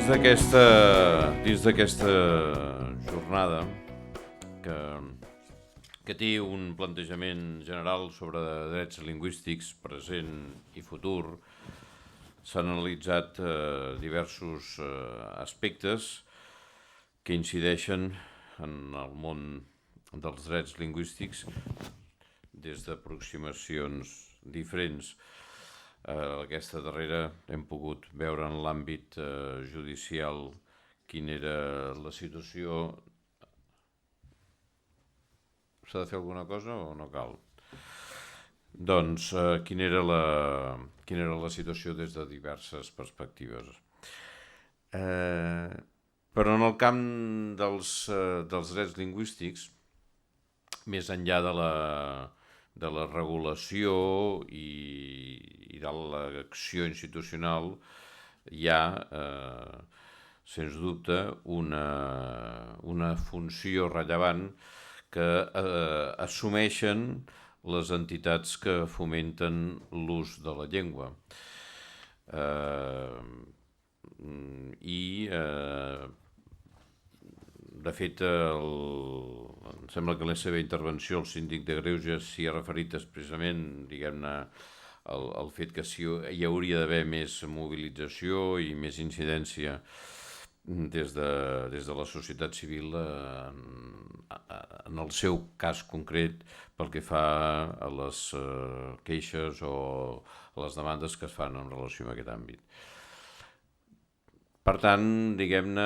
dins d'aquesta jornada que té un plantejament general sobre drets lingüístics present i futur, s'han analitzat diversos aspectes que incideixen en el món dels drets lingüístics des d'aproximacions diferents. Aquesta darrera hem pogut veure en l'àmbit judicial quina era la situació. S'ha de fer alguna cosa o no cal? Doncs quina era la situació des de diverses perspectives. Però en el camp dels drets lingüístics, més enllà de la regulació i de l'acció institucional, hi ha, sens dubte, una funció rellevant que assumeixen les entitats que fomenten l'ús de la llengua. De fet, em sembla que en la seva intervenció el síndic de Greuges s'hi ha referit expressament, diguem-ne, al fet que hi hauria d'haver més mobilització i més incidència des de la societat civil en el seu cas concret pel que fa a les queixes o a les demandes que es fan en relació amb aquest àmbit. Per tant, diguem-ne,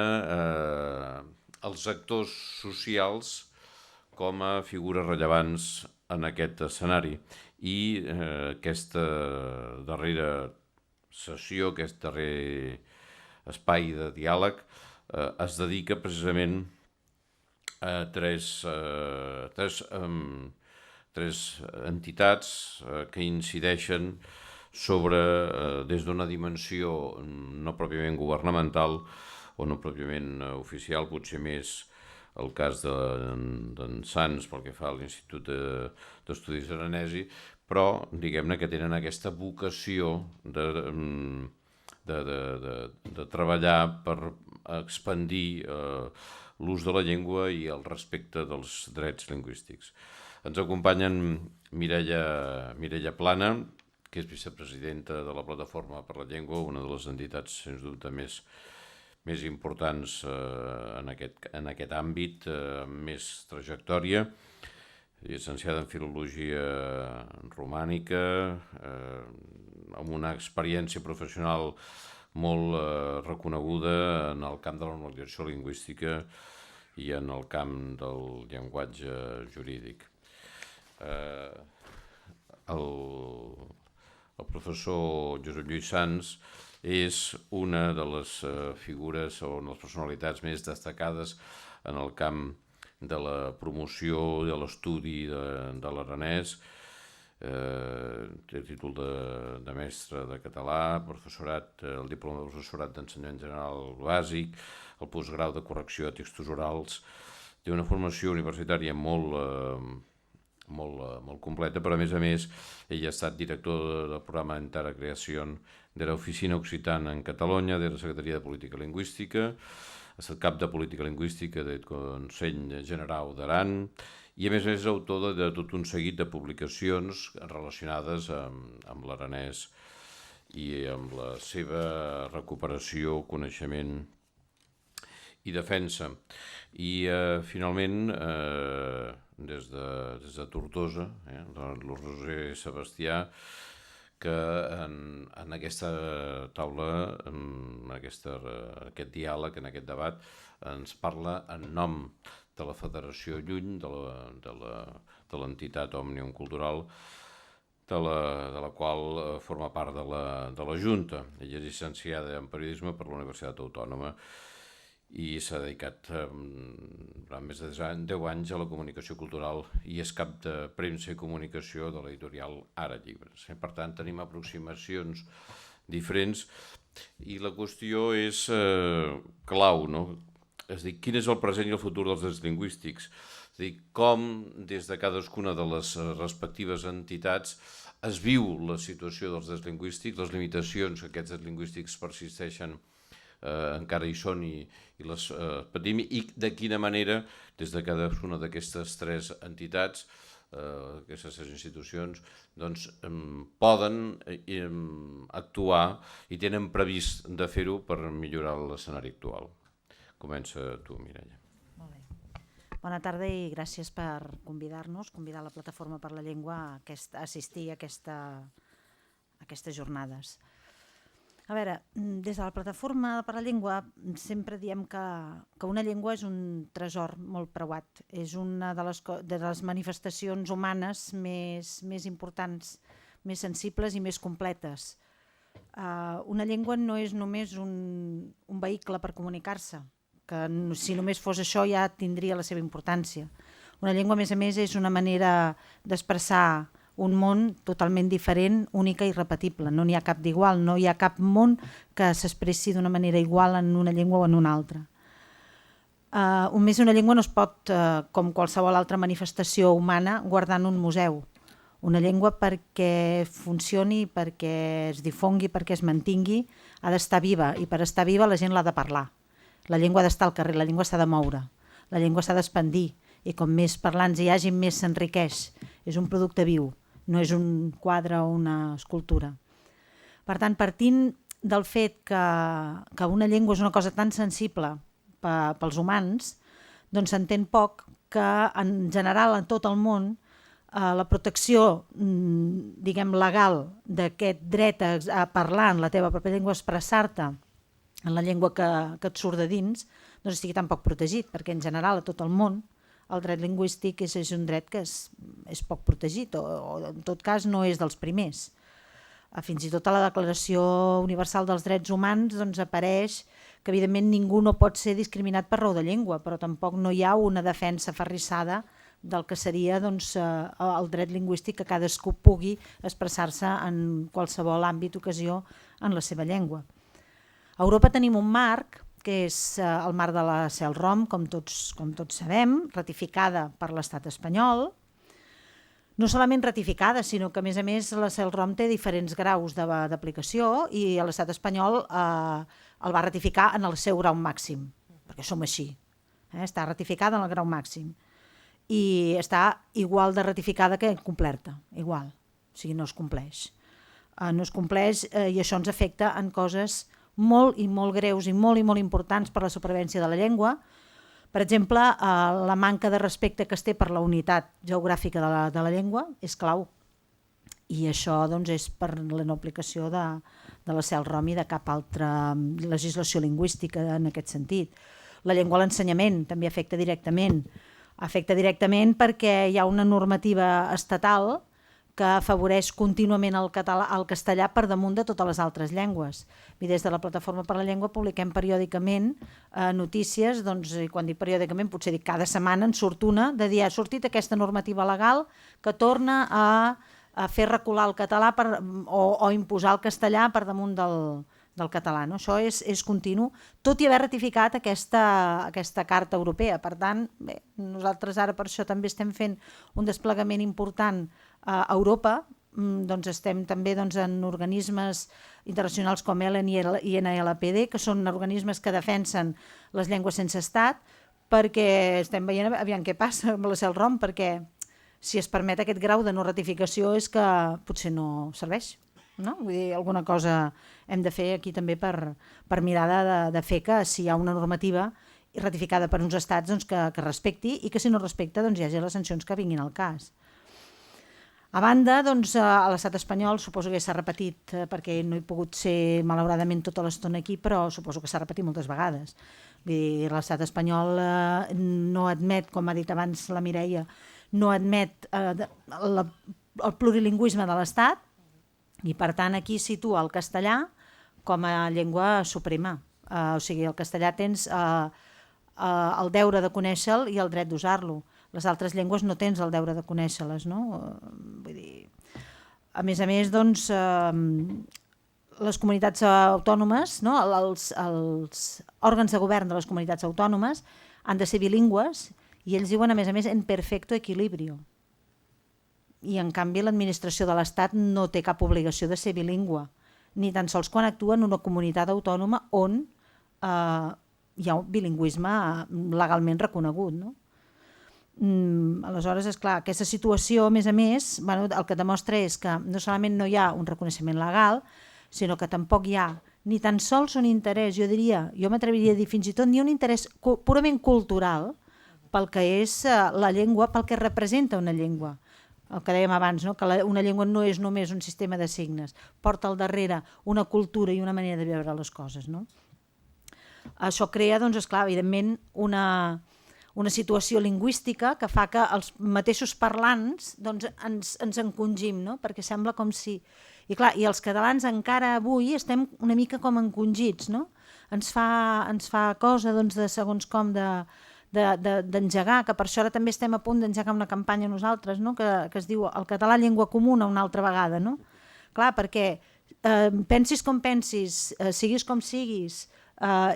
els actors socials com a figures rellevants en aquest escenari i aquesta darrera sessió, aquest darrer espai de diàleg es dedica precisament a tres entitats que incideixen sobre, des d'una dimensió no pròpiament governamental o no pròpiament oficial, potser més el cas d'en Sans pel que fa a l'Institut d'Estudis Aranesi, però diguem-ne que tenen aquesta vocació de treballar per expandir l'ús de la llengua i el respecte dels drets lingüístics. Ens acompanyen Mireia Plana, que és vicepresidenta de la Plataforma per la Llengua, una de les entitats, sens dubte, més importants en aquest àmbit, amb més trajectòria, llicenciada en Filologia Romànica, amb una experiència professional molt reconeguda en el camp de la normalització lingüística i en el camp del llenguatge jurídic. El professor Josep Lluís Sans és una de les figures o una de les personalitats més destacades en el camp de la promoció i de l'estudi de l'aranès. Té títol de mestre de català, el diploma de professorat d'ensenyament general bàsic, el postgrau de correcció de textos orals. Té una formació universitària molt completa, però a més, ell ha estat director del programa Entara Creación de la Oficina Occitana en Catalunya, de la Secretaria de Política Lingüística, ha estat cap de Política Lingüística del Consell General d'Aran i a més és autor de tot un seguit de publicacions relacionades amb l'aranès i amb la seva recuperació, coneixement i defensa. I finalment, des de Tortosa, el Roser Sebastià, que en aquesta taula, en aquest diàleg, en aquest debat, ens parla en nom de la Federació Lluny, de l'entitat Òmnium Cultural, de la qual forma part de la Junta. Ella és llicenciada en Periodisme per la Universitat Autònoma i s'ha dedicat durant més de 10 anys a la comunicació cultural i és cap de premsa i comunicació de l'editorial Ara Llibres. Per tant, tenim aproximacions diferents i la qüestió és clau, no? És a dir, quin és el present i el futur dels drets lingüístics? És a dir, com des de cadascuna de les respectives entitats es viu la situació dels drets lingüístics, les limitacions que aquests drets lingüístics persisteixen encara hi són i les patim, i de quina manera, des de cadascuna d'aquestes tres entitats, aquestes tres institucions, doncs poden actuar i tenen previst de fer-ho per millorar l'escenari actual. Comença tu, Mireia. Molt bé. Bona tarda i gràcies per convidar-nos, convidar la Plataforma per la Llengua a assistir a aquestes jornades. A veure, des de la Plataforma per la Llengua sempre diem que una llengua és un tresor molt preuat. És una de les manifestacions humanes més importants, més sensibles i més completes. Una llengua no és només un vehicle per comunicar-se, que si només fos això ja tindria la seva importància. Una llengua, a més, és una manera d'expressar un món totalment diferent, única i irrepetible. No n'hi ha cap d'igual, no hi ha cap món que s'expressi d'una manera igual en una llengua o en una altra. Una llengua no es pot, com qualsevol altra manifestació humana, guardar en un museu. Una llengua, perquè funcioni, perquè es difongui, perquè es mantingui, ha d'estar viva, i per estar viva la gent l'ha de parlar. La llengua ha d'estar al carrer, la llengua s'ha de moure, la llengua s'ha d'expandir, i com més parlants hi hagi, més s'enriqueix. És un producte viu, no és un quadre o una escultura. Per tant, partint del fet que una llengua és una cosa tan sensible pels humans, doncs s'entén poc que en general en tot el món la protecció, diguem, legal d'aquest dret a parlar en la teva pròpia llengua, expressar-te en la llengua que et surt de dins, no estigui tan poc protegit, perquè en general a tot el món el dret lingüístic és un dret que és poc protegit, o en tot cas no és dels primers. Fins i tot a la Declaració Universal dels Drets Humans doncs apareix que evidentment ningú no pot ser discriminat per raó de llengua, però tampoc no hi ha una defensa aferrissada del que seria doncs, el dret lingüístic, que cadascú pugui expressar-se en qualsevol àmbit o ocasió en la seva llengua. A Europa tenim un marc, que és el marc de la CELROM, com tots sabem, ratificada per l'Estat espanyol. No solament ratificada, sinó que a més la CELROM té diferents graus d'aplicació, i l'Estat espanyol el va ratificar en el seu grau màxim, perquè som així. Està ratificada en el grau màxim i està igual de ratificada que complerta, igual, o sigui, no es compleix. No es compleix i això ens afecta en coses molt i molt greus i molt importants per la supervivència de la llengua. Per exemple, la manca de respecte que es té per la unitat geogràfica de la llengua és clau, i això doncs, és per la no aplicació de la CELROM i de cap altra legislació lingüística en aquest sentit. La llengua a l'ensenyament també afecta directament perquè hi ha una normativa estatal que afavoreix contínuament el castellà per damunt de totes les altres llengües. I des de la Plataforma per la Llengua publiquem periòdicament notícies, doncs, i quan dic periòdicament potser dic cada setmana en surt una, de dir ha sortit aquesta normativa legal que torna a fer recular el català o imposar el castellà per damunt del català. No? Això és continu, tot i haver ratificat aquesta Carta Europea. Per tant, bé, nosaltres ara per això també estem fent un desplegament important a Europa, doncs estem també en organismes internacionals com ELN i NLPD, que són organismes que defensen les llengües sense estat, perquè estem veient aviam què passa amb la CELROM, perquè si es permet aquest grau de no ratificació és que potser no serveix. No? Vull dir, alguna cosa hem de fer aquí també per mirar de fer que si hi ha una normativa ratificada per uns estats doncs que respecti, i que si no respecta doncs hi hagi les sancions que vinguin al cas. A banda, doncs, a l'estat espanyol suposo que s'ha repetit, perquè no he pogut ser malauradament tota l'estona aquí, però suposo que s'ha repetit moltes vegades. L'estat espanyol no admet, com ha dit abans la Mireia, no admet el plurilingüisme de l'estat, i per tant aquí situa el castellà com a llengua suprema. O sigui, el castellà tens el deure de conèixer-lo i el dret d'usar-lo. Les altres llengües no tens el deure de conèixer-les, no? Vull dir, a més, doncs, les comunitats autònomes, no? Els òrgans de govern de les comunitats autònomes han de ser bilingües, i ells diuen, a més, en perfecto equilibrio. I en canvi l'administració de l'Estat no té cap obligació de ser bilingüe, ni tan sols quan actua en una comunitat autònoma on hi ha un bilingüisme legalment reconegut, no? Aleshores, esclar, aquesta situació, a més, bueno, el que demostra és que no solament no hi ha un reconeixement legal, sinó que tampoc hi ha ni tan sols un interès, jo m'atreviria a dir fins i tot ni un interès purament cultural pel que és la llengua, pel que representa una llengua. El que dèiem abans, no? Que una llengua no és només un sistema de signes, porta al darrere una cultura i una manera de veure les coses, no? Això crea, doncs, esclar, evidentment, una situació lingüística que fa que els mateixos parlants doncs, ens encongim, no? Perquè sembla com si... I clar, i els catalans encara avui estem una mica com encongits, no? Ens fa cosa doncs, de segons com d'engegar, que per això ara també estem a punt d'engegar una campanya nosaltres, no? que es diu el català llengua comuna una altra vegada, no? Clar, perquè pensis com pensis, siguis com siguis,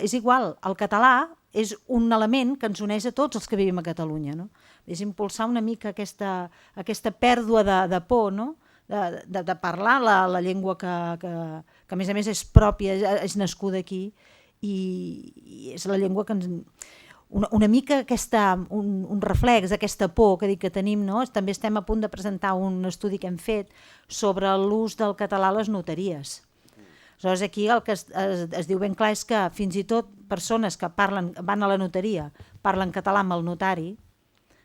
és igual, el català és un element que ens uneix a tots els que vivim a Catalunya, no? És impulsar una mica aquesta pèrdua de por, no? De parlar la llengua que a més és pròpia, és nascuda aquí i és la llengua que ens... Una mica un reflex d'aquesta por que dic que tenim, no? També estem a punt de presentar un estudi que hem fet sobre l'ús del català a les notaries. Aleshores, aquí el que es diu ben clar és que fins i tot persones que van a la notaria, parlen català amb el notari,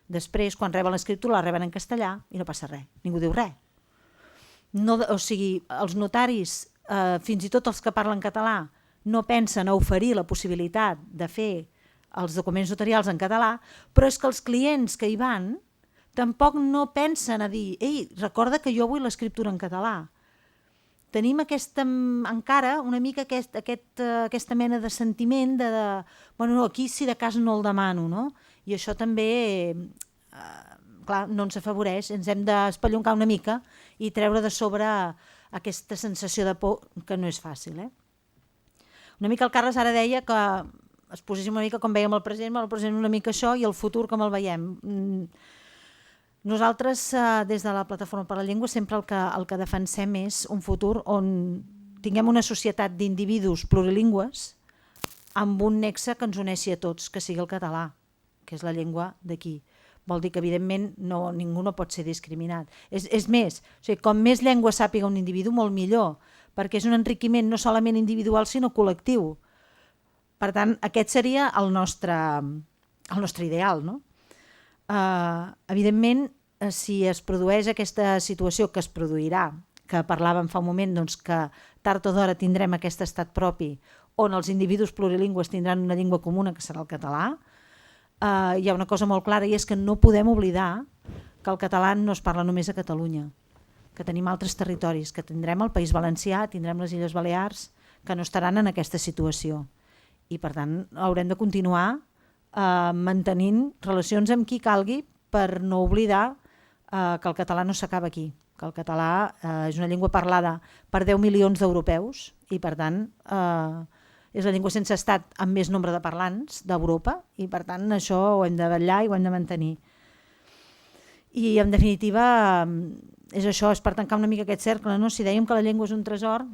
després, quan reben l'escriptura, la reben en castellà i no passa res, ningú diu res. No, o sigui, els notaris, fins i tot els que parlen català, no pensen a oferir la possibilitat de fer els documents notarials en català, però és que els clients que hi van tampoc no pensen a dir «Ei, recorda que jo vull l'escriptura en català». Tenim encara una mica aquesta mena de sentiment de bueno, no, aquí si de cas no el demano, no? I això també clar, no ens afavoreix, ens hem d'espelloncar una mica i treure de sobre aquesta sensació de por que no és fàcil. Una mica el Carles ara deia que es poséssim una mica com veiem el present una mica això i el futur com el veiem. Nosaltres, des de la Plataforma per la Llengua, sempre el que defensem és un futur on tinguem una societat d'individus plurilingües amb un nexe que ens uneixi a tots, que sigui el català, que és la llengua d'aquí. Vol dir que, evidentment, ningú no pot ser discriminat. És més, o sigui, com més llengua sàpiga un individu, molt millor, perquè és un enriquiment no solament individual, sinó col·lectiu. Per tant, aquest seria el nostre ideal, no? Evidentment, si es produeix aquesta situació que es produirà, que parlàvem fa un moment, doncs que tard o d'hora tindrem aquest estat propi, on els individus plurilingües tindran una llengua comuna, que serà el català, hi ha una cosa molt clara i és que no podem oblidar que el català no es parla només a Catalunya, que tenim altres territoris, que tindrem el País Valencià, tindrem les Illes Balears, que no estaran en aquesta situació. I per tant haurem de continuar mantenint relacions amb qui calgui per no oblidar que el català no s'acaba aquí, que el català és una llengua parlada per 10 milions d'europeus i per tant és la llengua sense estat amb més nombre de parlants d'Europa i per tant això ho hem de vetllar i ho hem de mantenir. I en definitiva és això, és per tancar una mica aquest cercle, no? Si dèiem que la llengua és un tresor,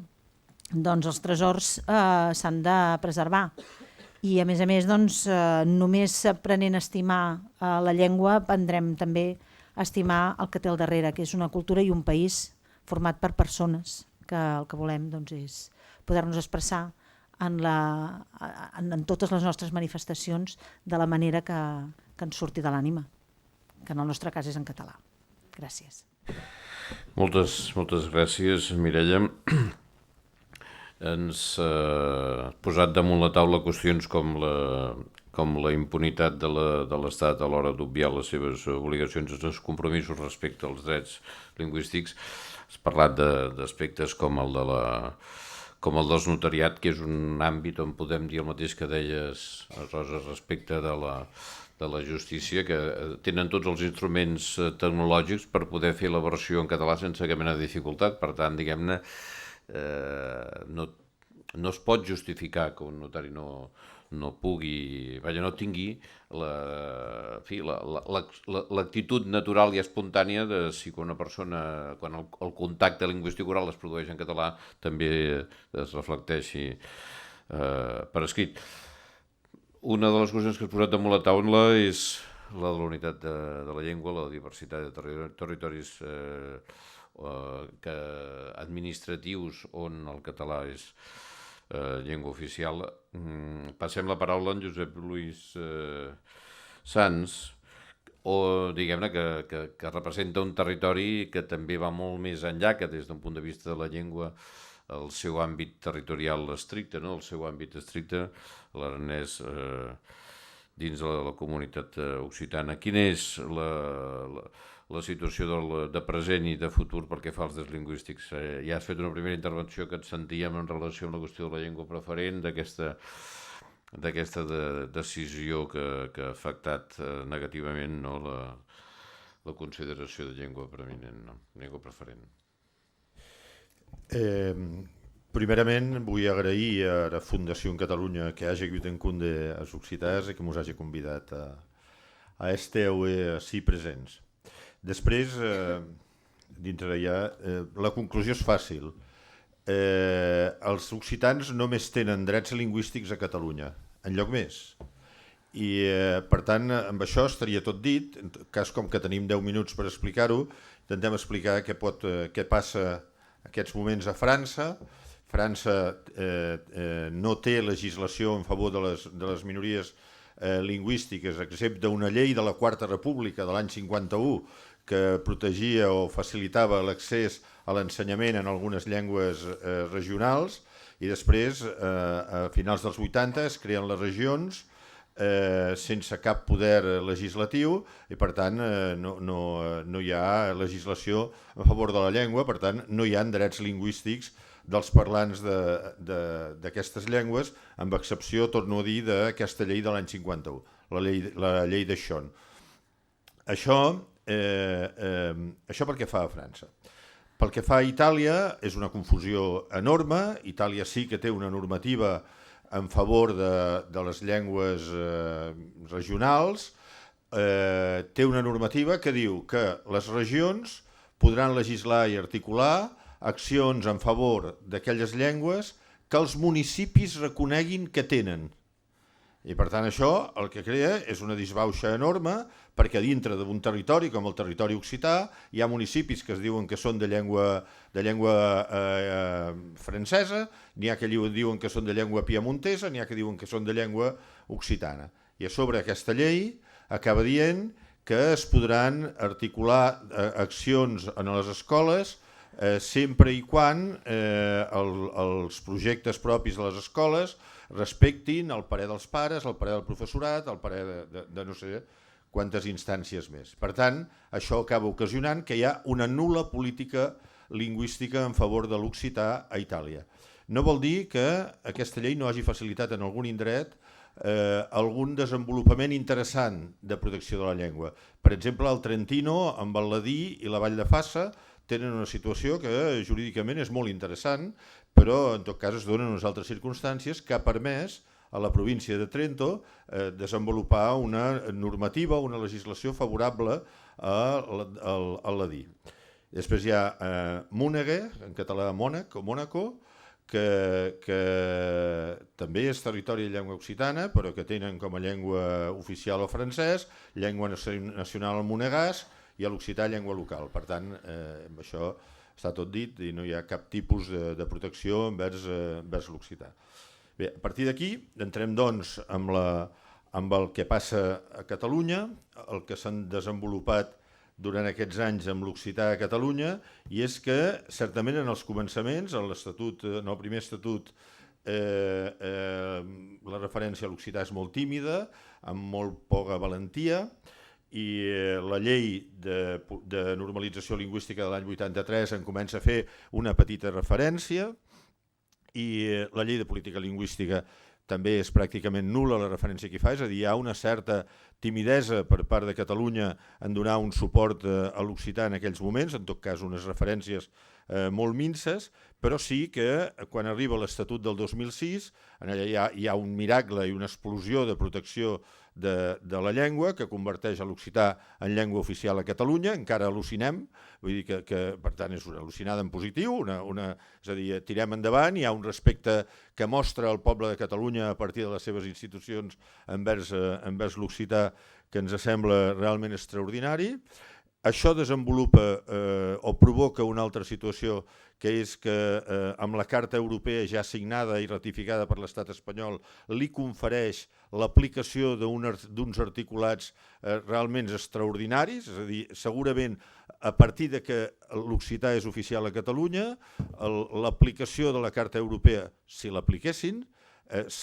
doncs els tresors s'han de preservar i a més doncs, només aprenent a estimar la llengua aprendrem també a estimar el que té al darrere, que és una cultura i un país format per persones, que el que volem doncs, és poder-nos expressar en totes les nostres manifestacions de la manera que ens surti de l'ànima, que en el nostre cas és en català. Gràcies. Moltes gràcies, Mireia. Ens ha posat damunt la taula qüestions com la impunitat de l'Estat a l'hora d'obviar les seves obligacions i els compromisos respecte als drets lingüístics. Has parlat d'aspectes com el dels notariat, que és un àmbit on podem dir el mateix que deies, Rosa, respecte de la justícia, que tenen tots els instruments tecnològics per poder fer la versió en català sense cap mena de dificultat. Per tant, diguem-ne, no es pot justificar que un notari no tingui l'actitud natural i espontània de si una persona, quan el contacte lingüístic oral es produeix en català, també es reflecteixi per escrit. Una de les qüestions que has posat damunt la taula és la de la unitat de la llengua, la diversitat de territoris administratius on el català és llengua oficial. Passem la paraula a en Josep Lluís Sans, o diguem-ne que representa un territori que també va molt més enllà, que des d'un punt de vista de la llengua el seu àmbit territorial estricte, no? El seu àmbit estricte, l'aranès dins de la comunitat occitana. Quina és la situació de present i de futur pel que fa als drets lingüístics? Ja has fet una primera intervenció que et sentíem en relació amb la qüestió de la llengua preferent, d'aquesta decisió que ha afectat negativament, no, la consideració de llengua preeminent, no? Llengua preferent. Primerament vull agrair a la Fundació en Catalunya que hagi vingut als occitans i que ens hagi convidat a esteu així presents. Després, dintre d'allà, la conclusió és fàcil. Els occitans només tenen drets lingüístics a Catalunya, enlloc més. I per tant, amb això estaria tot dit. En cas com que tenim 10 minuts per explicar-ho, intentem explicar què passa en aquests moments a França. França no té legislació en favor de les minories lingüístiques, excepte una llei de la Quarta República de l'any 51 que protegia o facilitava l'accés a l'ensenyament en algunes llengües regionals, i després, a finals dels 80, es creen les regions sense cap poder legislatiu i per tant no hi ha legislació a favor de la llengua, per tant no hi ha drets lingüístics dels parlants d'aquestes llengües, amb excepció, torno a dir, d'aquesta llei de l'any 51, la llei de Schon. Això pel que fa a França. Pel que fa a Itàlia, és una confusió enorme. Itàlia sí que té una normativa en favor de les llengües regionals. Té una normativa que diu que les regions podran legislar i articular accions en favor d'aquelles llengües que els municipis reconeguin que tenen. I per tant això el que crea és una disbauxa enorme, perquè dintre d'un territori com el territori occità hi ha municipis que es diuen que són de llengua francesa, n'hi ha que diuen que són de llengua piemontesa, n'hi ha que diuen que són de llengua occitana. I a sobre aquesta llei acaba dient que es podran articular accions en les escoles sempre i quan els projectes propis de les escoles respectin el parer dels pares, el parer del professorat, el parer de no sé quantes instàncies més. Per tant, això acaba ocasionant que hi ha una nul·la política lingüística en favor de l'occità a Itàlia. No vol dir que aquesta llei no hagi facilitat en algun indret algun desenvolupament interessant de protecció de la llengua. Per exemple, el Trentino, amb el Ladí i la Vall de Fassa, tenen una situació que jurídicament és molt interessant, però en tot cas es donen unes altres circumstàncies que ha permès a la província de Trento desenvolupar una normativa, una legislació favorable al ladí. Després hi ha Múnega, en català Mònac o Mònaco, que també és territori de llengua occitana, però que tenen com a llengua oficial el francès, llengua nacional el monegàs, i a l'occità llengua local. Per tant, amb això està tot dit i no hi ha cap tipus de protecció envers l'occità. Bé, a partir d'aquí entrem doncs amb el que passa a Catalunya, el que s'han desenvolupat durant aquests anys amb l'occità a Catalunya, i és que certament en els començaments, en el primer estatut, la referència a l'occità és molt tímida, amb molt poca valentia, i la llei de normalització lingüística de l'any 83 en comença a fer una petita referència, i la llei de política lingüística també és pràcticament nul·la la referència que hi fa, és a dir, hi ha una certa timidesa per part de Catalunya en donar un suport a l'occità en aquells moments, en tot cas unes referències molt minces, però sí que quan arriba l'Estatut del 2006, allà hi ha un miracle i una explosió de protecció de la llengua que converteix l'occità en llengua oficial a Catalunya, encara al·lucinem, vull dir que per tant és una al·lucinada en positiu, és a dir, tirem endavant, hi ha un respecte que mostra el poble de Catalunya a partir de les seves institucions envers l'occità que ens sembla realment extraordinari. Això desenvolupa o provoca una altra situació, que és que amb la Carta Europea ja signada i ratificada per l'Estat espanyol li confereix l'aplicació d'uns articulats realment extraordinaris, és a dir, segurament a partir de que l'occità és oficial a Catalunya, l'aplicació de la Carta Europea, si l'apliquessin,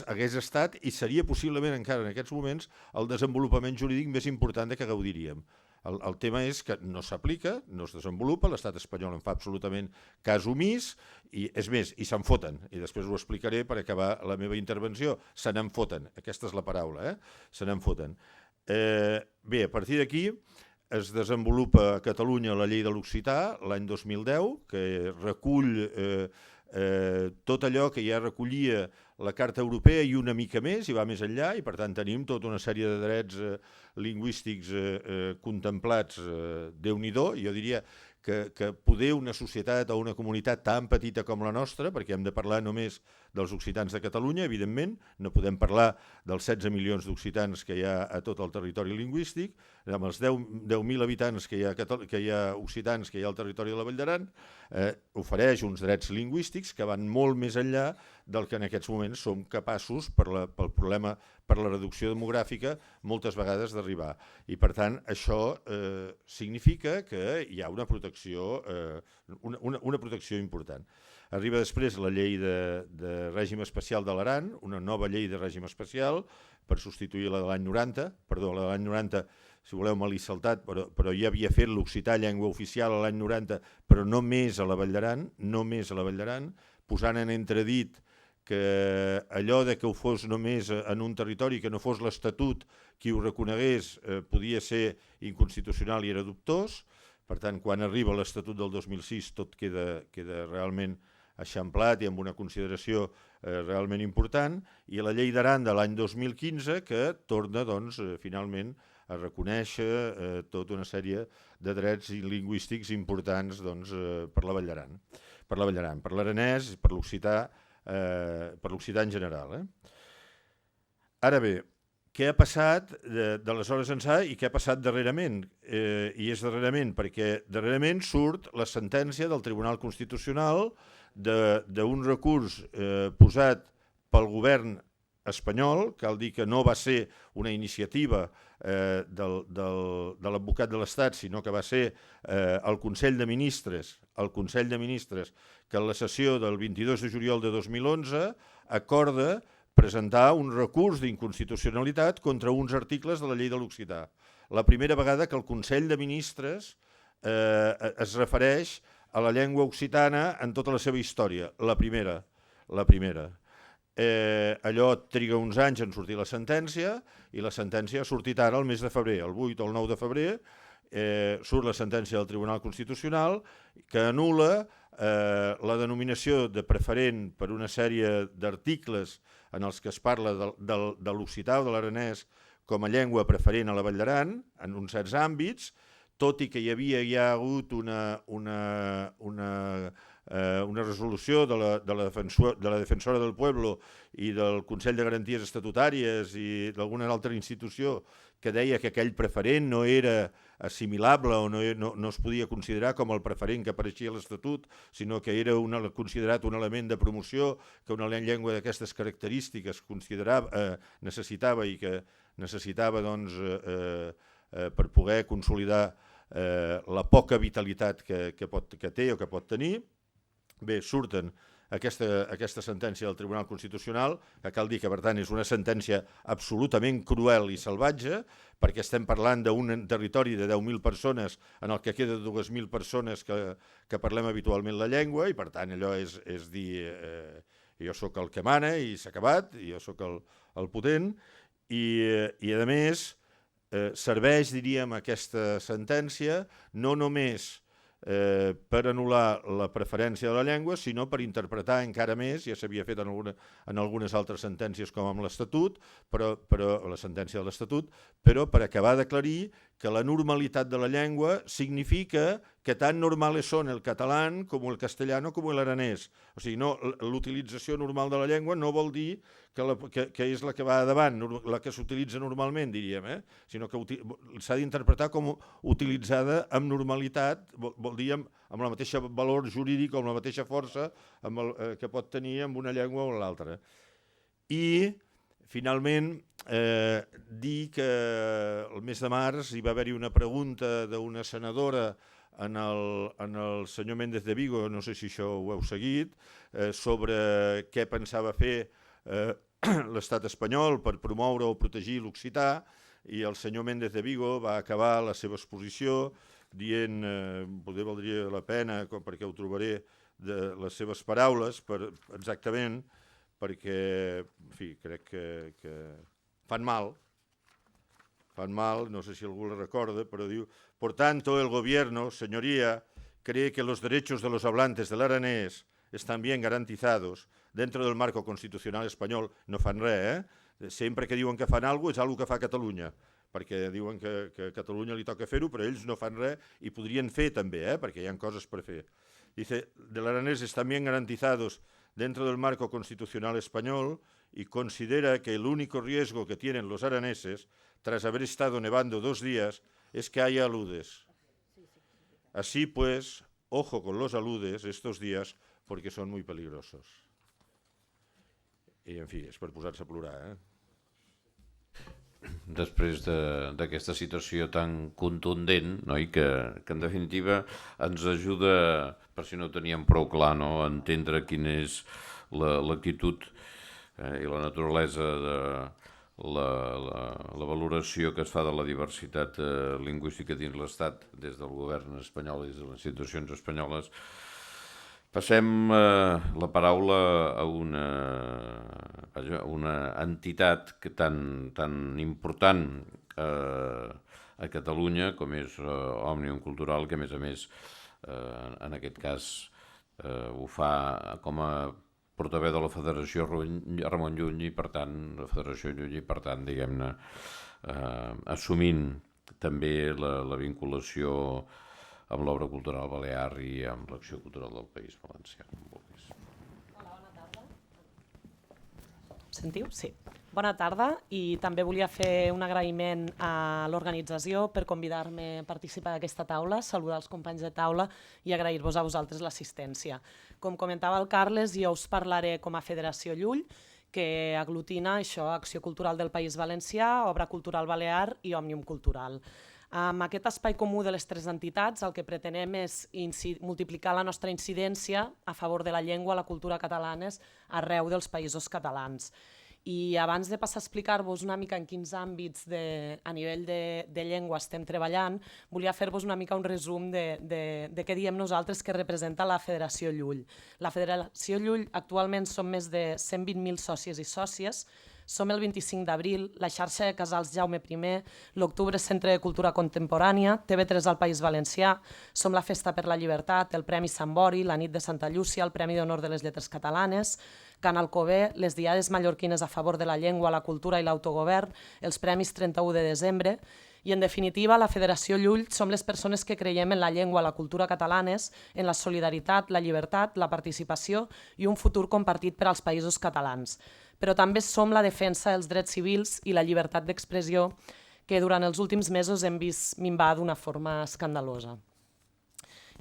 hagués estat i seria possiblement encara en aquests moments el desenvolupament jurídic més important de què gaudiríem. El tema és que no s'aplica, no es desenvolupa, l'estat espanyol en fa absolutament cas omís, i és més, i se'n foten, i després ho explicaré per acabar la meva intervenció, se n'en foten, aquesta és la paraula, se n'en foten. Bé, a partir d'aquí es desenvolupa a Catalunya la llei de l'occità l'any 2010, que recull tot allò que ja recollia la Carta Europea i una mica més, i va més enllà, i per tant tenim tota una sèrie de drets lingüístics contemplats, Déu-n'hi-do. Jo diria que poder una societat o una comunitat tan petita com la nostra, perquè hem de parlar només dels occitans de Catalunya, evidentment, no podem parlar dels 16 milions d'occitans que hi ha a tot el territori lingüístic, amb els 10.000 habitants que hi ha occitans que hi ha al territori de la Vall d'Aran, ofereix uns drets lingüístics que van molt més enllà del que en aquests moments som capaços, pel problema, per la reducció demogràfica, moltes vegades d'arribar. I per tant, això significa que hi ha una protecció important. Arriba després la llei de règim especial de l'Aran, una nova llei de règim especial per substituir la de l'any 90. Perdó, la de l'any 90, si voleu, me l'he saltat, però ja havia fet l'occità llengua oficial a l'any 90, però només a la Vall d'Aran, posant en entredit que allò de que ho fos només en un territori, que no fos l'Estatut qui ho reconegués, podia ser inconstitucional i era dubtós. Per tant, quan arriba l'Estatut del 2006 tot queda realment eixamplat i amb una consideració realment important, i la llei d'Aran de l'any 2015 que torna finalment a reconèixer tota una sèrie de drets lingüístics importants per la Vall d'Aran, per l'aranès, per l'occità en general. Ara bé, què ha passat d'aleshores ençà i què ha passat darrerament? I és darrerament perquè darrerament surt la sentència del Tribunal Constitucional d'un recurs posat pel govern espanyol, cal dir que no va ser una iniciativa de l'advocat de l'Estat, sinó que va ser el Consell de Ministres, que en la sessió del 22 de juliol de 2011 acorda presentar un recurs d'inconstitucionalitat contra uns articles de la llei de l'occità. La primera vegada que el Consell de Ministres es refereix a la llengua occitana en tota la seva història, la primera. Allò triga uns anys en sortir la sentència, i la sentència ha sortit ara el mes de febrer, el 8 o el 9 de febrer, surt la sentència del Tribunal Constitucional que anul·la la denominació de preferent per una sèrie d'articles en els que es parla de l'occità o de l'aranès com a llengua preferent a la Vall d'Aran en uns certs àmbits, tot i que hi ha hagut una resolució de la Defensora del Pueblo i del Consell de Garanties Estatutàries i d'alguna altra institució que deia que aquell preferent no era assimilable o no es podia considerar com el preferent que apareixia a l'Estatut, sinó que era considerat un element de promoció, que una llengua d'aquestes característiques necessitava i que necessitava per poder consolidar la poca vitalitat que té o que pot tenir. Bé, surten aquesta sentència del Tribunal Constitucional, que cal dir que, per tant, és una sentència absolutament cruel i salvatge, perquè estem parlant d'un territori de 10.000 persones en el que queda 2.000 persones que parlem habitualment la llengua, i per tant allò és dir jo sóc el que mana i s'ha acabat, i jo sóc el potent, i a més serveix, diríem, aquesta sentència no només per anul·lar la preferència de la llengua, sinó per interpretar encara més, ja s'havia fet en algunes altres sentències com amb l'Estatut, però la sentència de l'Estatut, però per acabar d'aclarir que la normalitat de la llengua significa que tan normales són el català com el castellano com l'aranès. O sigui, no, l'utilització normal de la llengua no vol dir que és la que va davant, la que s'utilitza normalment, diríem, sinó que s'ha d'interpretar com utilitzada amb normalitat, vol dir amb la mateixa valor jurídic o amb la mateixa força que pot tenir amb una llengua o l'altra. I, finalment, dir que el mes de març hi va haver-hi una pregunta d'una senadora en el senyor Méndez de Vigo, no sé si això ho heu seguit, sobre què pensava fer l'estat espanyol per promoure o protegir l'occità, i el senyor Méndez de Vigo va acabar la seva exposició dient, potser valdria la pena, perquè ho trobaré, de les seves paraules, exactament, perquè, en fi, crec que fan mal, no sé si algú la recorda, però diu: por tanto, el gobierno, señoría, cree que los derechos de los hablantes del aranés están bien garantizados dentro del marco constitucional espanyol. No fan res, Sempre que diuen que fan alguna cosa, és alguna que fa Catalunya, perquè diuen que a Catalunya li toca fer-ho, però ells no fan res i podrien fer també, perquè hi ha coses per fer. Dice, del aranés están bien garantizados dentro del marco constitucional español y considera que el único riesgo que tienen los araneses, tras haber estado nevando 2 días, es que haya aludes. Así pues, ojo con los aludes estos días, porque son muy peligrosos. I, en fi, és per posar-se a plorar, Després d'aquesta situació tan contundent, no? I que en definitiva ens ajuda, per si no ho teníem prou clar, a entendre quina és l'actitud i la naturalesa de la valoració que es fa de la diversitat lingüística dins l'Estat des del govern espanyol i des de les institucions espanyoles. Passem la paraula a una entitat tan important a Catalunya com és Òmnium Cultural, que a més, en aquest cas, ho fa com a portaveu de la Federació Ramon Llull i, per tant, la Federació Llull i, per tant, diguem-ne, assumint també la vinculació amb l'obra cultural balear i amb l'acció cultural del País Valencià. Hola, bona tarda. Sentiu? Sí. Bona tarda, i també volia fer un agraïment a l'organització per convidar-me a participar d'aquesta taula, saludar els companys de taula i agrair-vos a vosaltres l'assistència. Com comentava el Carles, jo us parlaré com a Federació Llull, que aglutina això, Acció Cultural del País Valencià, Obra Cultural Balear i Òmnium Cultural. Amb aquest espai comú de les 3 entitats, el que pretenem és multiplicar la nostra incidència a favor de la llengua i la cultura catalanes arreu dels països catalans. I abans de passar a explicar-vos una mica en quins àmbits a nivell de llengua estem treballant, volia fer-vos una mica un resum de què diem nosaltres que representa la Federació Llull. La Federació Llull actualment som més de 120.000 sòcies i sòcies. Som el 25 d'abril, la xarxa de casals Jaume I, l'Octubre Centre de Cultura Contemporània, TV3 al País Valencià, som la Festa per la Llibertat, el Premi Sant Bori, la Nit de Santa Llúcia, el Premi d'Honor de les Lletres Catalanes, Can Alcover, les Diades Mallorquines a favor de la llengua, la cultura i l'autogovern, els Premis 31 de desembre. I, en definitiva, la Federació Llull som les persones que creiem en la llengua i la cultura catalanes, en la solidaritat, la llibertat, la participació i un futur compartit per als països catalans. Però també som la defensa dels drets civils i la llibertat d'expressió que durant els últims mesos hem vist minvar d'una forma escandalosa.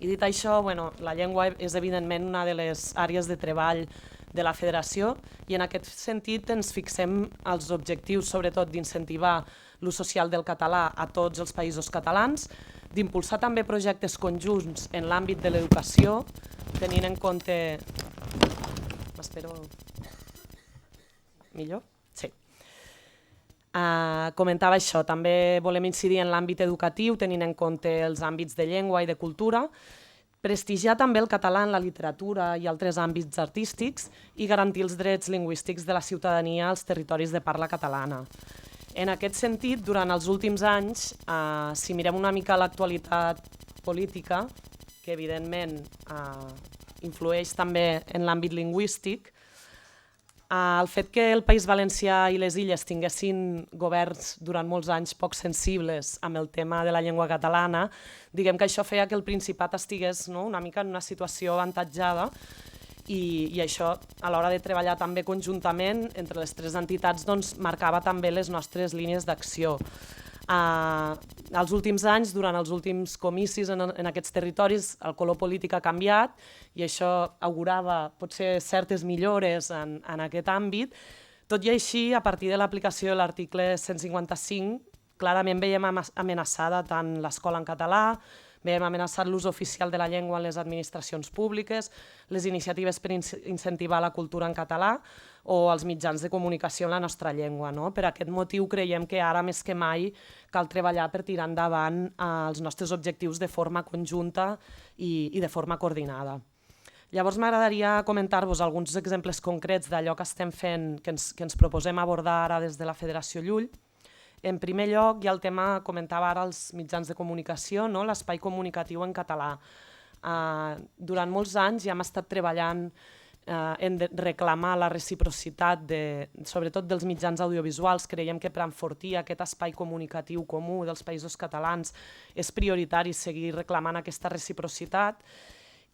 I dit això, la llengua és evidentment una de les àrees de treball de la Federació i en aquest sentit ens fixem els objectius, sobretot d'incentivar l'ús social del català a tots els països catalans, d'impulsar també projectes conjunts en l'àmbit de l'educació, tenint en compte... M'espero... Millor? Sí. Comentava això, també volem incidir en l'àmbit educatiu, tenint en compte els àmbits de llengua i de cultura, prestigiar també el català en la literatura i altres àmbits artístics i garantir els drets lingüístics de la ciutadania als territoris de parla catalana. En aquest sentit, durant els últims anys, si mirem una mica l'actualitat política, que evidentment influeix també en l'àmbit lingüístic. El fet que el País Valencià i les Illes tinguessin governs durant molts anys poc sensibles amb el tema de la llengua catalana, diguem que això feia que el Principat estigués una mica en una situació avantatjada i això, a l'hora de treballar també conjuntament entre les tres entitats, doncs, marcava també les nostres línies d'acció. Els últims anys, durant els últims comicis en aquests territoris, el color polític ha canviat i això augurava potser certes millores en aquest àmbit. Tot i així, a partir de l'aplicació de l'article 155, clarament veiem amenaçada tant l'escola en català, veiem amenaçat l'ús oficial de la llengua en les administracions públiques, les iniciatives per incentivar la cultura en català o els mitjans de comunicació en la nostra llengua. Per aquest motiu creiem que ara més que mai cal treballar per tirar endavant els nostres objectius de forma conjunta i de forma coordinada. Llavors m'agradaria comentar-vos alguns exemples concrets d'allò que estem fent, que ens proposem abordar ara des de la Federació Llull. En primer lloc, hi ha el tema, comentava ara, els mitjans de comunicació, l'espai comunicatiu en català. Durant molts anys ja hem estat treballant en reclamar la reciprocitat, sobretot dels mitjans audiovisuals. Creiem que per enfortir aquest espai comunicatiu comú dels països catalans és prioritari seguir reclamant aquesta reciprocitat.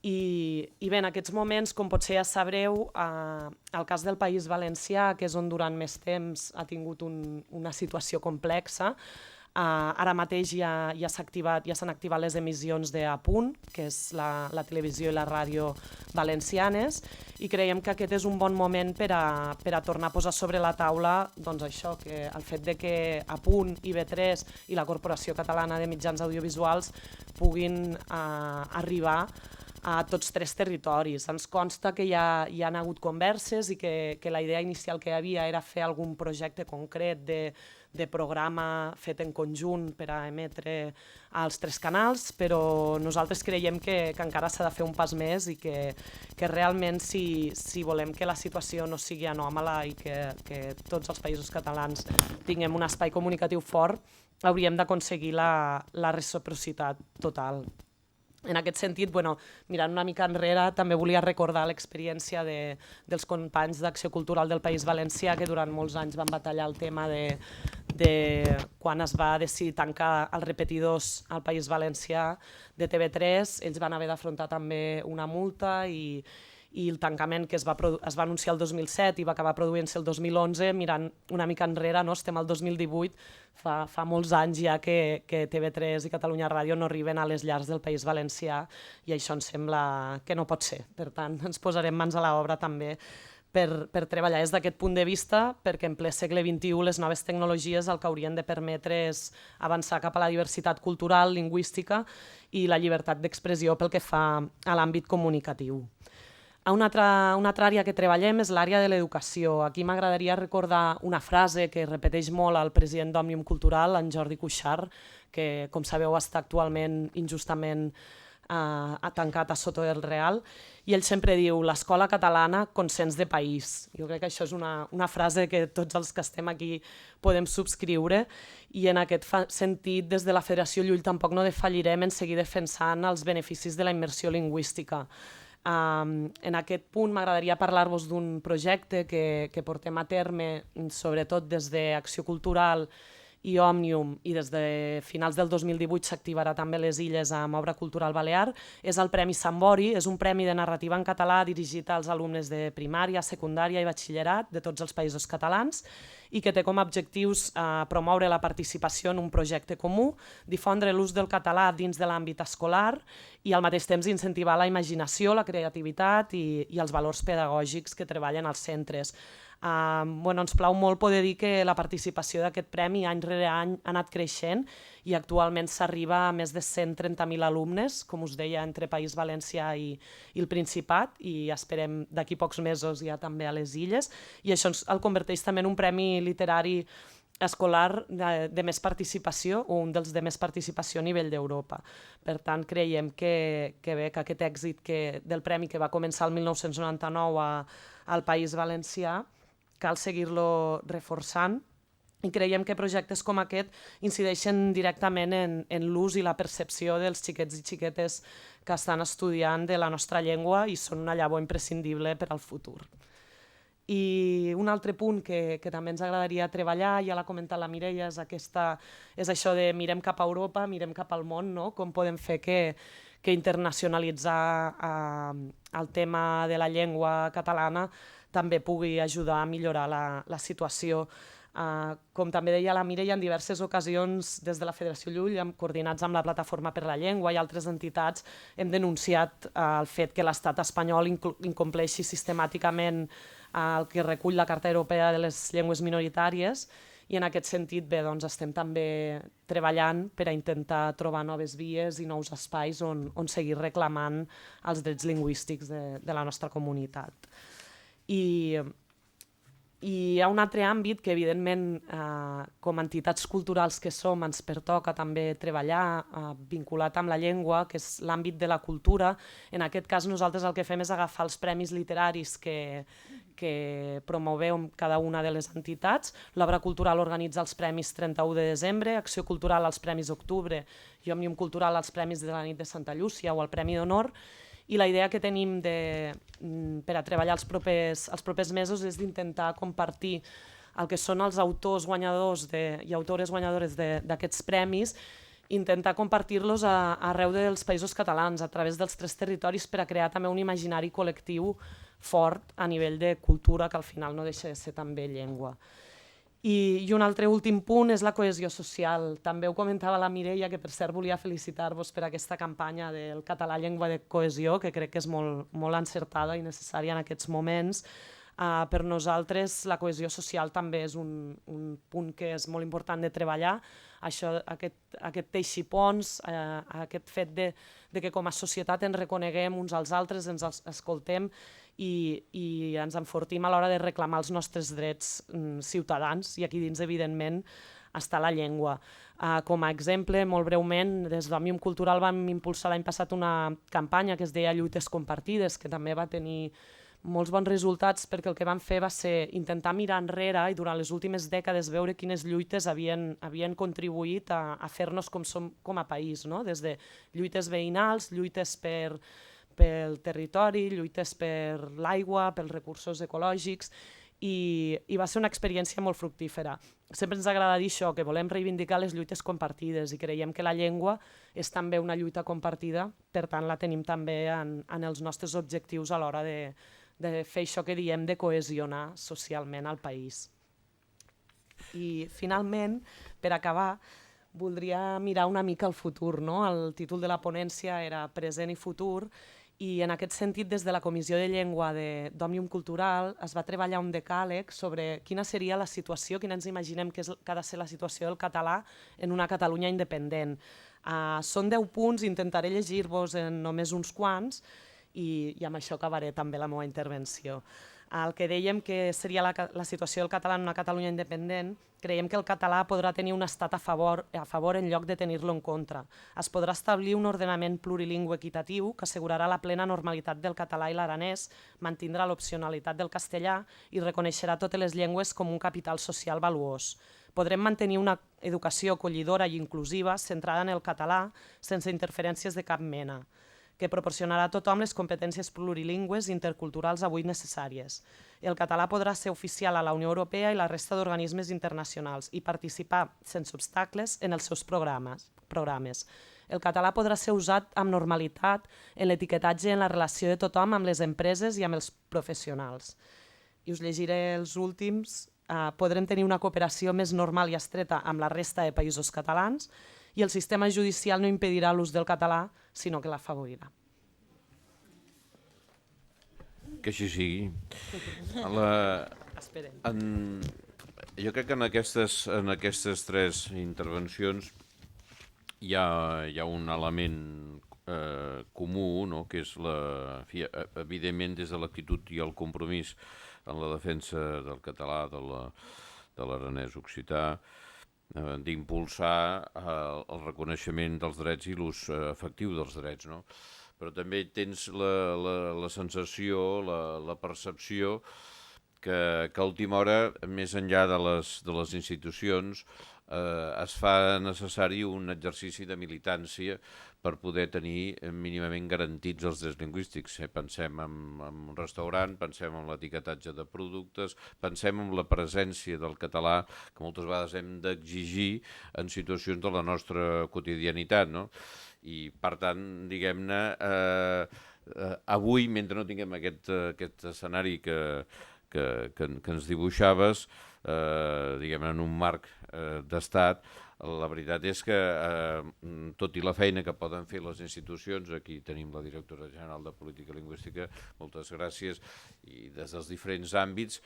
I bé, en aquests moments, com potser ja sabreu, el cas del País Valencià, que és on durant més temps ha tingut una situació complexa, ara mateix ja s'han activat les emissions d'Apunt, que és la televisió i la ràdio valencianes, i creiem que aquest és un bon moment per a tornar a posar sobre la taula això, que el fet de que Apunt, IB3 i la Corporació Catalana de Mitjans Audiovisuals puguin arribar a tots tres territoris. Ens consta que ja hi han hagut converses i que la idea inicial que hi havia era fer algun projecte concret de programa fet en conjunt per a emetre als tres canals, però nosaltres creiem que encara s'ha de fer un pas més i que realment si volem que la situació no sigui anòmala i que tots els països catalans tinguem un espai comunicatiu fort, hauríem d'aconseguir la reciprocitat total. En aquest sentit, mirant una mica enrere, també volia recordar l'experiència dels companys d'Acció Cultural del País Valencià, que durant molts anys van batallar el tema de quan es va decidir tancar els repetidors al País Valencià de TV3, ells van haver d'afrontar també una multa i el tancament que es va anunciar el 2007 i va acabar produint-se el 2011, mirant una mica enrere, estem al 2018, fa molts anys ja que TV3 i Catalunya Ràdio no arriben a les llars del País Valencià i això ens sembla que no pot ser. Per tant, ens posarem mans a l'obra també per treballar des d'aquest punt de vista, perquè en ple segle XXI les noves tecnologies el que haurien de permetre és avançar cap a la diversitat cultural, lingüística i la llibertat d'expressió pel que fa a l'àmbit comunicatiu. Una altra àrea que treballem és l'àrea de l'educació. Aquí m'agradaria recordar una frase que repeteix molt el president d'Òmnium Cultural, en Jordi Cuixart, que, com sabeu, està actualment injustament tancat a Soto del Real, i ell sempre diu: l'escola catalana, consens de país. Jo crec que això és una frase que tots els que estem aquí podem subscriure, i en aquest sentit, des de la Federació Llull tampoc no defallirem en seguir defensant els beneficis de la immersió lingüística. En aquest punt m'agradaria parlar-vos d'un projecte que portem a terme, sobretot des d'Acció Cultural i Òmnium, i des de finals del 2018 s'activarà també les Illes amb Obra Cultural Balear. És el Premi Sambori, és un premi de narrativa en català dirigit als alumnes de primària, secundària i batxillerat de tots els països catalans i que té com a objectius promoure la participació en un projecte comú, difondre l'ús del català dins de l'àmbit escolar i al mateix temps incentivar la imaginació, la creativitat i els valors pedagògics que treballen als centres. Ens plau molt poder dir que la participació d'aquest premi any rere any ha anat creixent i actualment s'arriba a més de 130.000 alumnes, com us deia, entre País Valencià i el Principat, i esperem d'aquí pocs mesos ja també a les Illes, i això el converteix també en un premi literari escolar de més participació, o un dels de més participació a nivell d'Europa. Per tant, creiem que aquest èxit del premi que va començar el 1999 al País Valencià cal seguir-lo reforçant i creiem que projectes com aquest incideixen directament en l'ús i la percepció dels xiquets i xiquetes que estan estudiant de la nostra llengua i són una llavor imprescindible per al futur. I un altre punt que també ens agradaria treballar, ja l'ha comentat la Mireia, és això de mirem cap a Europa, mirem cap al món, no? Com podem fer que internacionalitzar el tema de la llengua catalana també pugui ajudar a millorar la situació. Com també deia la Mireia, en diverses ocasions des de la Federació Llull, coordinats amb la Plataforma per la Llengua i altres entitats, hem denunciat el fet que l'estat espanyol incompleixi sistemàticament el que recull la Carta Europea de les Llengües Minoritàries i en aquest sentit doncs, estem també treballant per a intentar trobar noves vies i nous espais on seguir reclamant els drets lingüístics de la nostra comunitat. I hi ha un altre àmbit que, evidentment, com a entitats culturals que som, ens pertoca també treballar vinculat amb la llengua, que és l'àmbit de la cultura. En aquest cas, nosaltres el que fem és agafar els premis literaris que promoveu cada una de les entitats. L'Obra Cultural organitza els premis 31 de desembre, Acció Cultural els premis d'octubre i Òmnium Cultural els premis de la nit de Santa Llúcia o el Premi d'Honor. I la idea que tenim per a treballar els propers mesos és d'intentar compartir el que són els autors guanyadors i autores guanyadores d'aquests premis, intentar compartir-los arreu dels països catalans, a través dels 3 territoris, per a crear també un imaginari col·lectiu fort a nivell de cultura, que al final no deixa de ser també llengua. I un altre últim punt és la cohesió social. També ho comentava la Mireia, que per cert volia felicitar-vos per aquesta campanya del català llengua de cohesió, que crec que és molt encertada i necessària en aquests moments. Per nosaltres la cohesió social també és un punt que és molt important de treballar. Aquest teixir ponts, aquest fet de que com a societat ens reconeguem uns als altres, ens escoltem i ens enfortim a l'hora de reclamar els nostres drets ciutadans, i aquí dins, evidentment, està la llengua. Com a exemple, molt breument, des d'Òmnium Cultural vam impulsar l'any passat una campanya que es deia Lluites Compartides, que també va tenir molts bons resultats, perquè el que vam fer va ser intentar mirar enrere i durant les últimes dècades veure quines lluites havien contribuït a fer-nos com som com a país, no? Des de lluites veïnals, lluites pel territori, lluites per l'aigua, pels recursos ecològics, i va ser una experiència molt fructífera. Sempre ens agrada dir això, que volem reivindicar les lluites compartides i creiem que la llengua és també una lluita compartida, per tant la tenim també en els nostres objectius a l'hora de fer això que diem de cohesionar socialment al país. I finalment, per acabar, voldria mirar una mica al futur, no? El títol de la ponència era Present i futur, i en aquest sentit, des de la Comissió de Llengua d'Òmnium Cultural es va treballar un decàleg sobre quina seria la situació, quina ens imaginem que ha de ser la situació del català en una Catalunya independent. Són 10 punts, intentaré llegir-vos en només uns quants i amb això acabaré també la meva intervenció. El que dèiem que seria la situació del català en una Catalunya independent, creiem que el català podrà tenir un estat a favor en lloc de tenir-lo en contra. Es podrà establir un ordenament plurilingüe equitatiu que assegurarà la plena normalitat del català i l'aranès, mantindrà l'opcionalitat del castellà i reconeixerà totes les llengües com un capital social valuós. Podrem mantenir una educació acollidora i inclusiva centrada en el català sense interferències de cap mena, que proporcionarà a tothom les competències plurilingües i interculturals avui necessàries. El català podrà ser oficial a la Unió Europea i la resta d'organismes internacionals i participar sense obstacles en els seus programes. El català podrà ser usat amb normalitat en l'etiquetatge i en la relació de tothom amb les empreses i amb els professionals. I us llegiré els últims. Podrem tenir una cooperació més normal i estreta amb la resta de països catalans i el sistema judicial no impedirà l'ús del català, sinó que l'afavorirà. Que així sigui. Esperem. Jo crec que en aquestes 3 intervencions hi ha un element comú, no? Que és, evidentment, des de l'actitud i el compromís en la defensa del català, de l'aranès occità, d'impulsar el reconeixement dels drets i l'ús efectiu dels drets, no? Però també tens la sensació, la percepció que a última hora, més enllà de les institucions, es fa necessari un exercici de militància per poder tenir mínimament garantits els drets lingüístics. Pensem en un restaurant, pensem en l'etiquetatge de productes, pensem en la presència del català, que moltes vegades hem d'exigir en situacions de la nostra quotidianitat, no? I, per tant, diguem-ne, avui, mentre no tinguem aquest escenari que ens dibuixaves, diguem-ne, en un marc d'estat, la veritat és que, tot i la feina que poden fer les institucions, aquí tenim la directora general de Política Lingüística, moltes gràcies, i des dels diferents àmbits,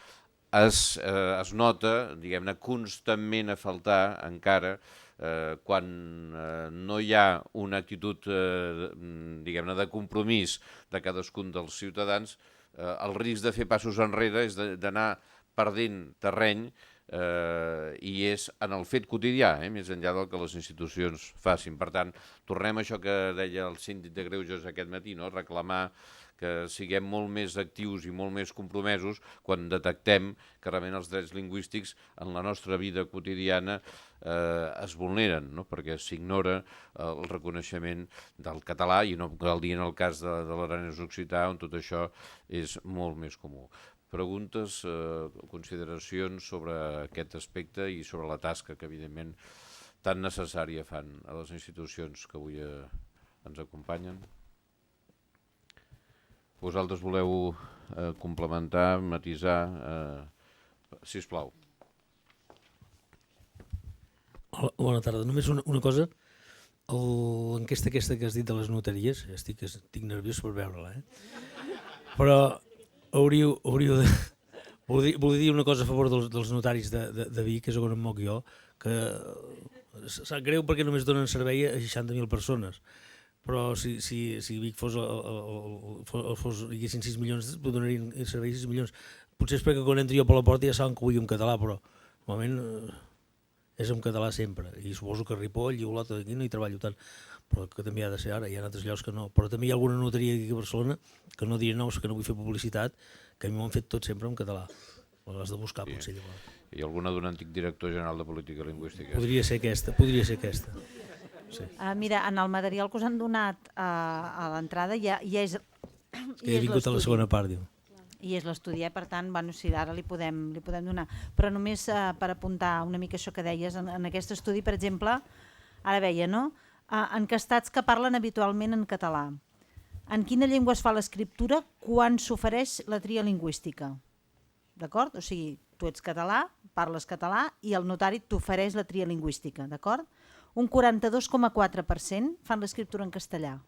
es nota, diguem-ne, constantment a faltar encara quan no hi ha una actitud, diguem-ne, de compromís de cadascun dels ciutadans, el risc de fer passos enrere és d'anar perdent terreny, i és en el fet quotidià, més enllà del que les institucions facin. Per tant, tornem a això que deia el síndic de Greuges aquest matí, no? Reclamar que siguem molt més actius i molt més compromesos quan detectem que realment els drets lingüístics en la nostra vida quotidiana es vulneren, no? Perquè s'ignora el reconeixement del català, i no cal dir en el cas de l'aranès occità, on tot això és molt més comú. Preguntes, consideracions sobre aquest aspecte i sobre la tasca que, evidentment, tan necessària fan a les institucions que avui ens acompanyen. Vosaltres voleu complementar, matisar? Sisplau. Hola, bona tarda. Només una cosa. L'enquesta aquesta que has dit de les notaries, estic nerviós per veure-la, però hauríeu de... Volia dir una cosa a favor dels notaris de Vic, que és on em moc jo, que sap greu perquè només donen servei a 60.000 persones, però si Vic diguessin 6 milions, donarien servei a 6 milions. Potser és perquè quan entro jo per la porta ja saben que vull un català, però normalment és en català sempre, i suposo que Ripoll i Olot aquí no hi treballo tant, però que també ha de ser ara, hi ha altres llocs que no. Però també hi ha alguna notaria aquí a Barcelona, que no diré noms, que no vull fer publicitat, que a mi m'ho han fet tot sempre en català. L'has de buscar, potser. I alguna d'un antic director general de Política Lingüística? Podria ser aquesta. Sí. Mira, en el material que us han donat a l'entrada ja és l'estudi. Que he vingut a la segona part, diu. I és l'estudi, per tant, bueno, sí, ara li podem donar. Però només per apuntar una mica això que deies, en aquest estudi, per exemple, ara veia, no?, encastats que parlen habitualment en català. En quina llengua es fa l'escriptura quan s'ofereix la tria lingüística? D'acord? O sigui, tu ets català, parles català i el notari t'ofereix la tria lingüística, d'acord? Un 42,4% fan l'escriptura en castellà.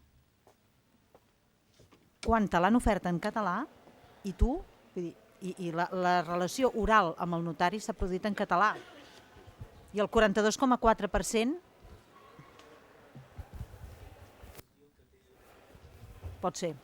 Quan te l'han ofert en català i tu, vull dir, i la relació oral amb el notari s'ha produït en català. I el 42,4% Pot ser.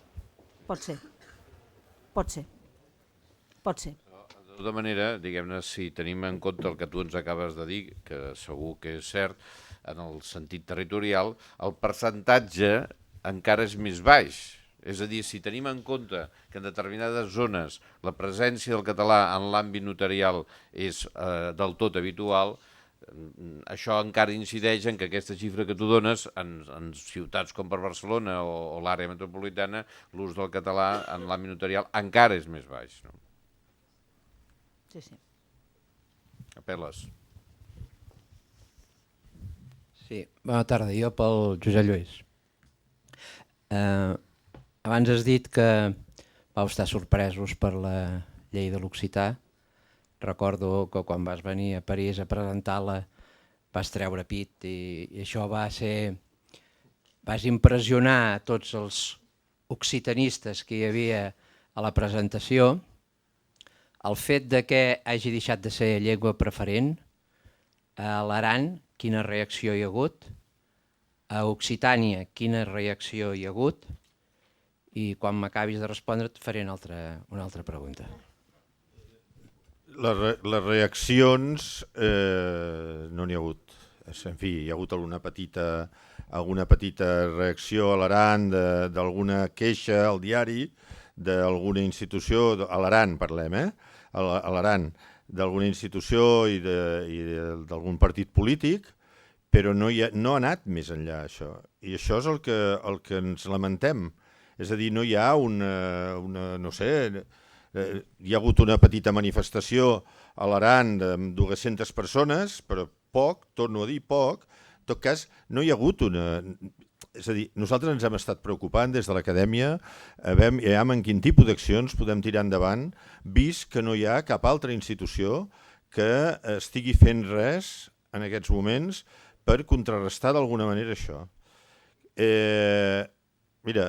De tota manera, diguem-ne, si tenim en compte el que tu ens acabes de dir, que segur que és cert, en el sentit territorial, el percentatge encara és més baix. És a dir, si tenim en compte que en determinades zones la presència del català en l'àmbit notarial és del tot habitual, això encara incideix en que aquesta xifra que tu dones en ciutats com per Barcelona o l'àrea metropolitana, l'ús del català en l'àmbit notarial encara és més baix. No? Sí. Apel·les. Sí, bona tarda. Jo pel Josep Lluís. Abans has dit que vau estar sorpresos per la llei de l'occità. Recordo que quan vas venir a París a presentar-la vas treure pit i això vas impressionar tots els occitanistes que hi havia a la presentació. El fet de que hagi deixat de ser llengua preferent, a l'Aran quina reacció hi ha hagut, a Occitània quina reacció hi ha hagut, i quan m'acabis de respondre et faré una altra pregunta. Les reaccions no n'hi ha hagut. En fi, hi ha hagut alguna petita reacció a l'Aran d'alguna queixa al diari d'alguna institució, a l'Aran parlem, a l'Aran d'alguna institució i d'algun partit polític, però no ha anat més enllà això. I això és el que ens lamentem. És a dir, no hi ha no sé, hi ha hagut una petita manifestació a l'Aran amb 200 persones, però poc, torno a dir poc. En tot cas, no hi ha hagut una... És a dir, nosaltres ens hem estat preocupant des de l'acadèmia, veiem en quin tipus d'accions podem tirar endavant, vist que no hi ha cap altra institució que estigui fent res en aquests moments per contrarrestar d'alguna manera això. Mira,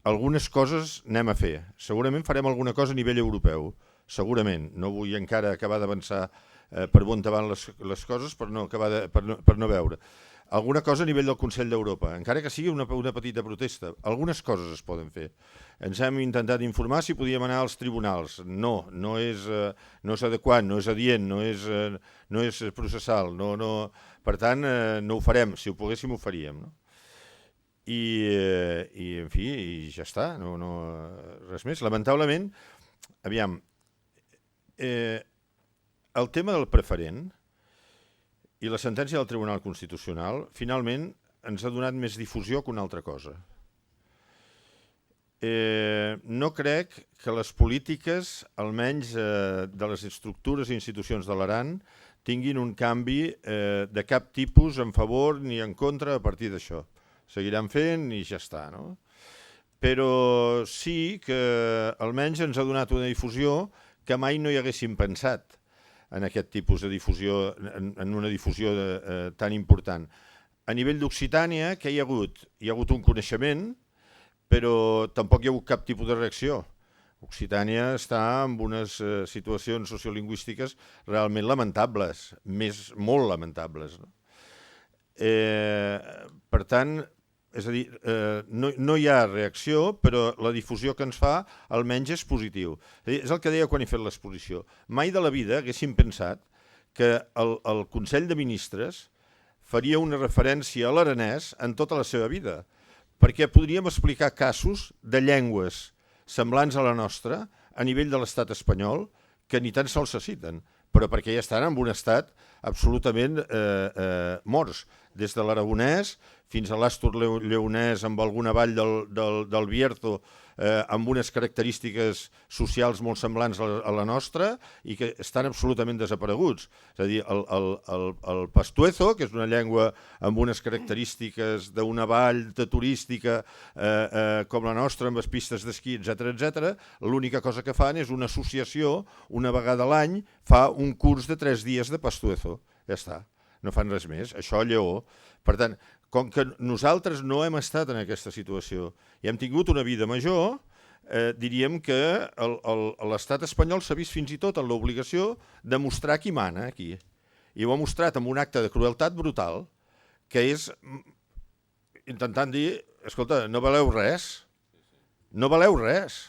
algunes coses anem a fer. Segurament farem alguna cosa a nivell europeu, segurament. No vull encara acabar d'avançar per on van les coses per no veure. Alguna cosa a nivell del Consell d'Europa, encara que sigui una petita protesta. Algunes coses es poden fer. Ens hem intentat informar si podíem anar als tribunals. No és adequat, no és adient, no és processal. Per tant, no ho farem. Si ho poguéssim, ho faríem. I en fi, ja està. Res més. Lamentablement, aviam, el tema del preferent i la sentència del Tribunal Constitucional finalment ens ha donat més difusió que una altra cosa. No crec que les polítiques, almenys de les estructures i institucions de l'Aran, tinguin un canvi de cap tipus en favor ni en contra a partir d'això. Seguiran fent i ja està, no? Però sí que almenys ens ha donat una difusió que mai no hi haguéssim pensat en aquest tipus de difusió, en una difusió tan important. A nivell d'Occitània, què hi ha hagut? Hi ha hagut un coneixement, però tampoc hi ha hagut cap tipus de reacció. Occitània està en unes situacions sociolingüístiques realment lamentables, molt lamentables. Per tant, és a dir, no hi ha reacció, però la difusió que ens fa almenys és positiu. És el que deia quan he fet l'exposició. Mai de la vida haguéssim pensat que el Consell de Ministres faria una referència a l'aranès en tota la seva vida, perquè podríem explicar casos de llengües semblants a la nostra a nivell de l'estat espanyol que ni tan sols se citen, però perquè ja estan en un estat absolutament morts, des de l'aragonès fins a l'àstur lleonès amb alguna vall del Bierzo amb unes característiques socials molt semblants a la nostra i que estan absolutament desapareguts. És a dir, el pastuezo, que és una llengua amb unes característiques d'una vall turística com la nostra, amb les pistes d'esquí, etc., l'única cosa que fan és una associació, una vegada a l'any, fa un curs de 3 dies de pastuezo. Ja està, no fan res més. Això a Lleó. Per tant, com que nosaltres no hem estat en aquesta situació i hem tingut una vida major, diríem que l'estat espanyol s'ha vist fins i tot en l'obligació de mostrar qui mana aquí. I ho ha mostrat amb un acte de crueltat brutal, que és intentant dir, escolta, no valeu res. No valeu res.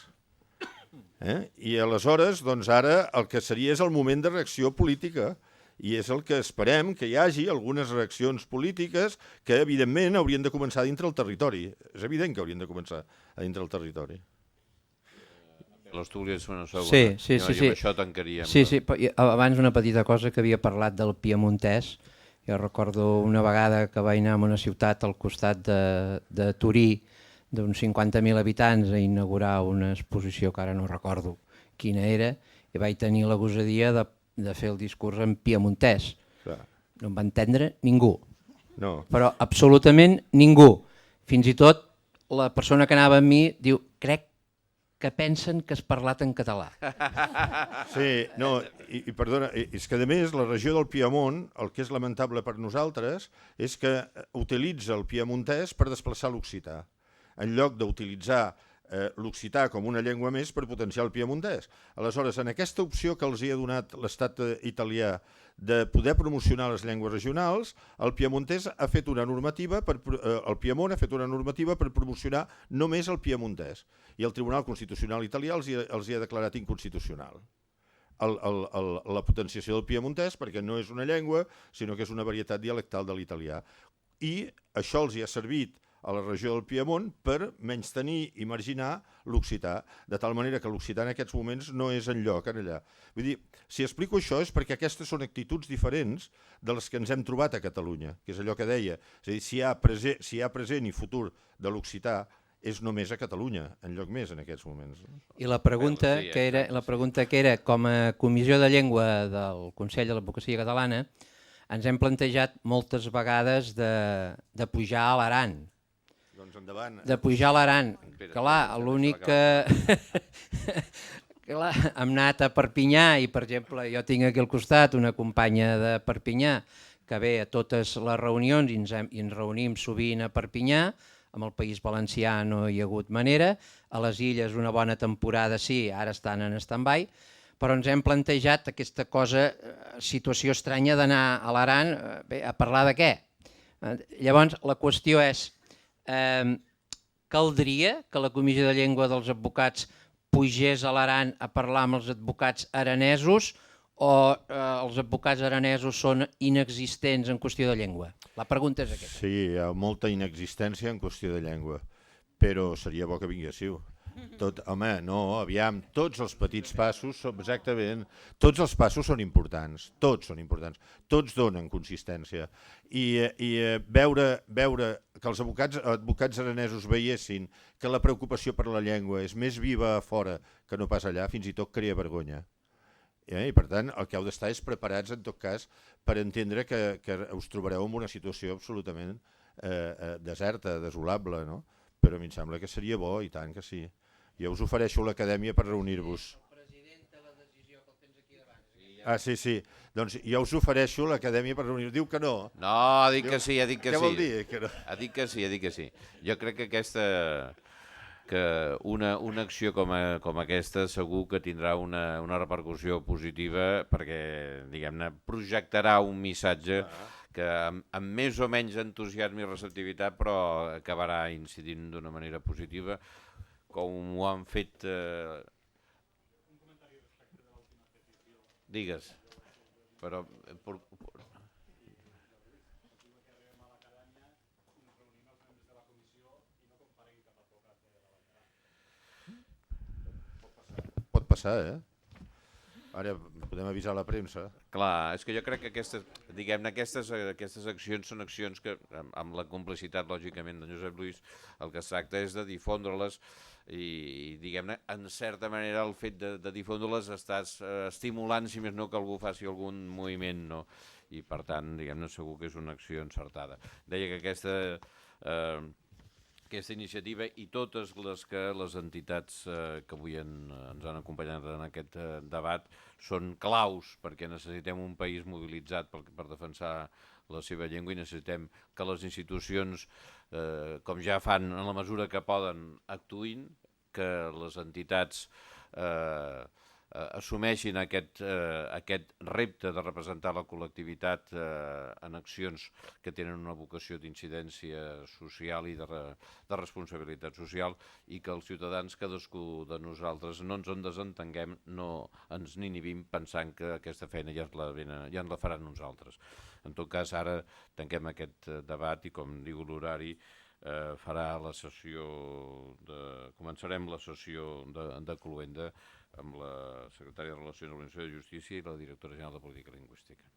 I aleshores, doncs ara, el que seria és el moment de reacció política. I és el que esperem que hi hagi algunes reaccions polítiques que, evidentment, haurien de començar dintre el territori. És evident que haurien de començar a dintre el territori. Tu volies fer una segona? Sí. I amb això tancaríem. Sí. Abans una petita cosa que havia parlat del piemontès. Jo recordo una vegada que vaig anar a una ciutat al costat de Turí, d'uns 50.000 habitants, a inaugurar una exposició que ara no recordo quina era, i vaig tenir la gosadia de fer el discurs en piemontès. No em va entendre ningú. No. Però absolutament ningú. Fins i tot la persona que anava amb mi diu, crec que pensen que has parlat en català. Sí, no, i perdona, és que a més la regió del Piemont, el que és lamentable per nosaltres, és que utilitza el piemontès per desplaçar l'occità, en lloc d'utilitzar l'occità com una llengua més per potenciar el piemontès. Aleshores, en aquesta opció que els hi ha donat l'estat italià de poder promocionar les llengües regionals, el piemontès ha fet una normativa, el Piemont ha fet una normativa per promocionar només el piemontès. I el Tribunal Constitucional italià els hi ha declarat inconstitucional la potenciació del piemontès, perquè no és una llengua, sinó que és una varietat dialectal de l'italià. I això els hi ha servit a la regió del Piemont per menystenir i marginar l'occità, de tal manera que l'occità en aquests moments no és enlloc en allà. Vull dir, si explico això és perquè aquestes són actituds diferents de les que ens hem trobat a Catalunya, que és allò que deia, és a dir, si hi ha present i futur de l'occità és només a Catalunya, enlloc més en aquests moments. I la pregunta que era, com a Comissió de Llengua del Consell de l'Advocacia Catalana, ens hem plantejat moltes vegades de pujar a l'Aran. Doncs endavant. De pujar a l'Aran. Clar, l'únic que... Clar, hem anat a Perpinyà i, per exemple, jo tinc aquí al costat una companya de Perpinyà que ve a totes les reunions i ens reunim sovint a Perpinyà. Amb el País Valencià no hi ha hagut manera. A les Illes una bona temporada sí, ara estan en stand-by. Però ens hem plantejat aquesta situació estranya d'anar a l'Aran a parlar de què? Llavors, la qüestió és, caldria que la Comissió de Llengua dels Advocats pugés a l'Aran a parlar amb els advocats aranesos o els advocats aranesos són inexistents en qüestió de llengua? La pregunta és aquesta. Sí, hi ha molta inexistència en qüestió de llengua, però seria bo que vinguéssiu. Home, no, aviam, tots els petits passos, exactament, tots els passos són importants, tots donen consistència. I veure que els advocats aranesos veiessin que la preocupació per la llengua és més viva a fora que no pas allà, fins i tot crea vergonya. I per tant, el que heu d'estar és preparats, en tot cas, per entendre que us trobareu en una situació absolutament deserta, desolable, no? Però a mi em sembla que seria bo, i tant que sí. Jo us ofereixo l'acadèmia per reunir-vos. Ah, sí, sí. Doncs jo us ofereixo l'acadèmia per reunir-vos. Diu que no. No, ha dit que sí, ha dit que sí. Què vol dir? Ha dit que sí, ha dit que sí. Jo crec que una acció com aquesta segur que tindrà una repercussió positiva perquè, diguem-ne, projectarà un missatge que amb més o menys entusiasme i receptivitat però acabarà incidint d'una manera positiva com ho han fet... Digues. Però... Pot passar, Ara podem avisar la premsa. Clar, és que jo crec que aquestes accions són accions que, amb la complicitat, lògicament, de Josep Lluís, el que es tracta és de difondre-les i, diguem-ne, en certa manera el fet de difondre-les estàs estimulant, si més no, que algú faci algun moviment, no? I, per tant, diguem-ne, segur que és una acció encertada. Deia que aquesta iniciativa i totes les entitats que avui ens han acompanyat en aquest debat són claus perquè necessitem un país mobilitzat per defensar la seva llengua i necessitem que les institucions, com ja fan en la mesura que poden, actuïn, que les entitats assumeixin aquest repte de representar la col·lectivitat en accions que tenen una vocació d'incidència social i de responsabilitat social i que els ciutadans, cadascú de nosaltres, no ens en desentenguem, no ens n'inhibim pensant que aquesta feina ja ens la faran nosaltres. En tot cas, ara tanquem aquest debat i, com diu l'horari, començarem la sessió de cloenda amb la secretària de Relacions amb l'Administració de Justícia i la directora general de Política Lingüística.